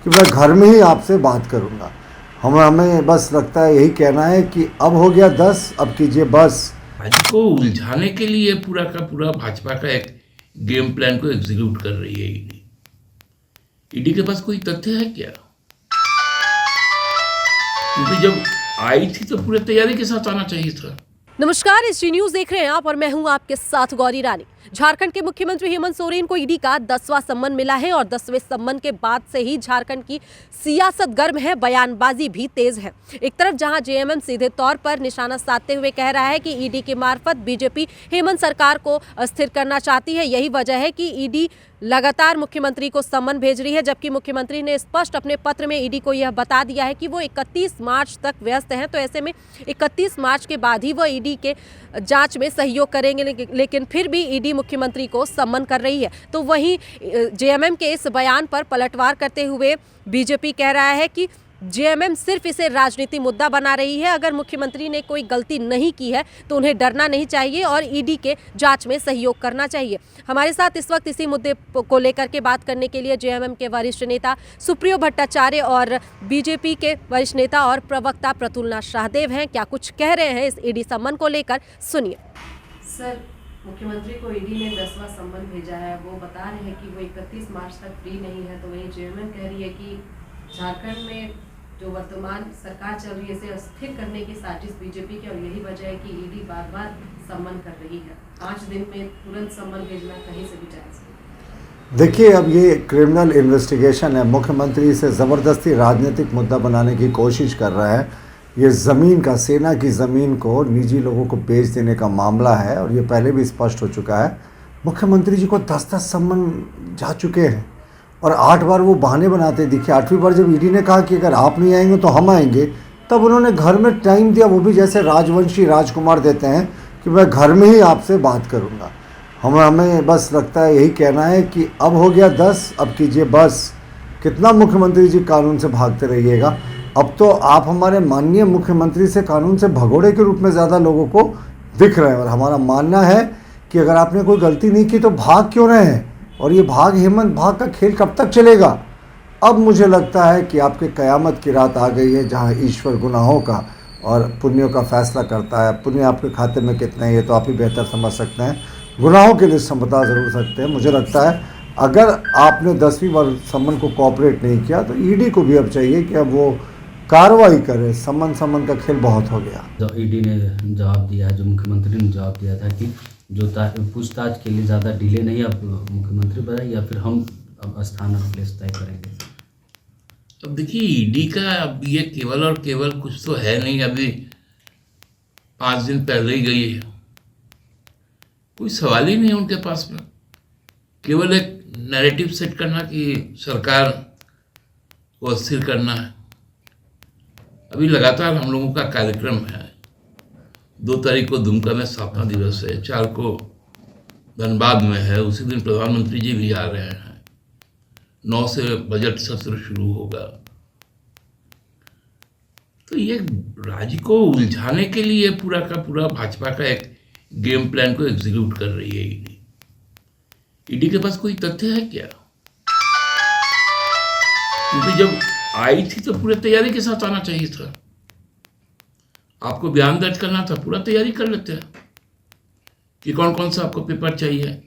कि मैं घर में ही आपसे बात करूंगा। हमें बस लगता है यही कहना है कि अब हो गया 10, अब कीजिए बस। भाजपा को उलझाने के लिए पूरा का पूरा भाजपा का एक गेम प्लान को एग्जीक्यूट कर रही है ईडी। ईडी के पास कोई तथ्य है क्या? क्योंकि जब आई थी तो पूरी तैयारी के साथ आना चाहिए था। नमस्कार, एसटी न्यूज देख रहे हैं आप और मैं हूं आपके साथ गौरी रानी। झारखंड के मुख्यमंत्री हेमंत सोरेन को ईडी का 10वां सम्मन मिला है और 10वें सम्मन के बाद से ही झारखंड की सियासत गर्म है, बयानबाजी भी तेज है। एक तरफ जहां जेएमएम सीधे तौर पर निशाना साधते हुए कह रहा है कि ईडी के मार्फत बीजेपी हेमंत सरकार को अस्थिर करना चाहती है, यही वजह है कि ईडी लगातार मुख्यमंत्री को सम्मन भेज रही है, जबकि मुख्यमंत्री ने स्पष्ट अपने पत्र में ईडी को यह बता दिया है कि वो 31 मार्च तक व्यस्त हैं। तो ऐसे में 31 मार्च के बाद ही वो ईडी के जांच में सहयोग करेंगे, लेकिन फिर भी ईडी मुख्यमंत्री को सम्मन कर रही है। तो वहीं जेएमएम के इस बयान पर पलटवार करते हुए बीजेपी कह रहा है कि जेएमएम सिर्फ इसे राजनीतिक मुद्दा बना रही है। अगर मुख्यमंत्री ने कोई गलती नहीं की है तो उन्हें डरना नहीं चाहिए और ईडी के जांच में सहयोग करना चाहिए। हमारे साथ इस वक्त इसी मुद्दे को लेकर के बात करने के लिए जेएमएम के वरिष्ठ नेता सुप्रियो भट्टाचार्य और बीजेपी के वरिष्ठ नेता और प्रवक्ता प्रतुलनाथ शाहदेव हैं। क्या कुछ कह रहे हैं इस ईडी सम्मन को लेकर, सुनिए। सर, मुख्यमंत्री को ईडी ने 10वां सम्मन भेजा है। वो बता रहे हैं कि वो 31 मार्च तक फ्री नहीं है। तो वहीं जेएमएम कह रही है कि झारखंड में जो वर्तमान सरकार चल रही है इसे अस्थिर करने की साजिश बीजेपी की, और यही वजह है कि ईडी बार बार सम्मन कर रही है। 5 दिन में तुरंत सम्मन भेजना कहीं से भी जायज है। देखिए, अब ये क्रिमिनल इन्वेस्टिगेशन है। मुख्यमंत्री इसे ज़बरदस्ती राजनीतिक मुद्दा बनाने की कोशिश कर रहा है। ये ज़मीन का, सेना की ज़मीन को निजी लोगों को बेच देने का मामला है और ये पहले भी स्पष्ट हो चुका है। मुख्यमंत्री जी को 10 सम्मन जा चुके हैं और 8 बार वो बहाने बनाते दिखे। 8वीं बार जब ईडी ने कहा कि अगर आप नहीं आएंगे तो हम आएंगे, तब उन्होंने घर में टाइम दिया, वो भी जैसे राजवंशी राजकुमार देते हैं कि मैं घर में ही आपसे बात करूंगा। हमें बस लगता है यही कहना है कि अब हो गया 10, अब कीजिए बस। कितना मुख्यमंत्री जी कानून से भागते रहिएगा। अब तो आप हमारे माननीय मुख्यमंत्री से कानून से भगोड़े के रूप में ज़्यादा लोगों को दिख रहे हैं और हमारा मानना है कि अगर आपने कोई गलती नहीं की तो भाग क्यों रहे हैं, और ये हेमंत भाग का खेल कब तक चलेगा। अब मुझे लगता है कि आपके क़यामत की रात आ गई है, जहां ईश्वर गुनाहों का और पुण्यों का फैसला करता है। पुण्य आपके खाते में कितने हैं ये तो आप ही बेहतर समझ सकते हैं, गुनाहों के लिए बता ज़रूर सकते हैं। मुझे लगता है अगर आपने 10वीं बार सम्मन को कोऑपरेट नहीं किया तो ईडी को भी अब चाहिए कि अब वो कार्रवाई करे। सम्मन का खेल बहुत हो गया। जो ईडी ने जवाब दिया, जो मुख्यमंत्री ने जवाब दिया था कि जो पूछताछ के लिए ज़्यादा डिले नहीं, अब मुख्यमंत्री बताए या फिर हम अब स्थान और प्लेस तय करेंगे। अब देखिए, ईडी का अब ये केवल और केवल कुछ तो है नहीं। अभी 5 दिन पहले ही गई है, कोई सवाल ही नहीं है उनके पास में। केवल एक नैरेटिव सेट करना कि सरकार को अस्थिर करना है। अभी लगातार हम लोगों का कार्यक्रम है। 2 तारीख को दुमका में स्थापना दिवस है, 4 को धनबाद में है, उसी दिन प्रधानमंत्री जी भी आ रहे हैं, 9 से बजट सत्र शुरू होगा। तो ये राज्य को उलझाने के लिए पूरा का पूरा भाजपा का एक गेम प्लान को एग्जीक्यूट कर रही है ईडी। ईडी के पास कोई तथ्य है क्या? क्योंकि जब आई थी तो पूरी तैयारी के साथ आना चाहिए था। आपको बयान दर्ज करना था, पूरा तैयारी कर लेते हैं कि कौन कौन सा आपको पेपर चाहिए।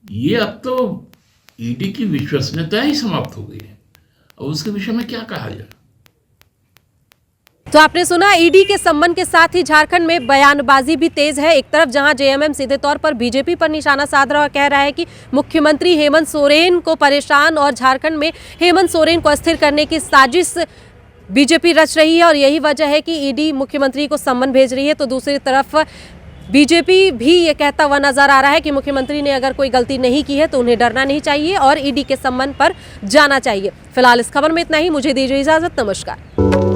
ये अब तो ईडी की विश्वसनीयता ही समाप्त हो गई है और उसके विषय में क्या कहा जाए। तो आपने सुना, ईडी के सम्मन के साथ ही झारखंड में बयानबाजी भी तेज है। एक तरफ जहां जेएमएम सीधे तौर पर बीजेपी पर निशाना साध रहा और कह रहा है कि मुख्यमंत्री हेमंत सोरेन को परेशान और झारखंड में हेमंत सोरेन को अस्थिर करने की साजिश बीजेपी रच रही है और यही वजह है कि ईडी मुख्यमंत्री को सम्मन भेज रही है। तो दूसरी तरफ बीजेपी भी ये कहता हुआ नजर आ रहा है कि मुख्यमंत्री ने अगर कोई गलती नहीं की है तो उन्हें डरना नहीं चाहिए और ईडी के सम्मन पर जाना चाहिए। फिलहाल इस खबर में इतना ही। मुझे दीजिए इजाजत। नमस्कार।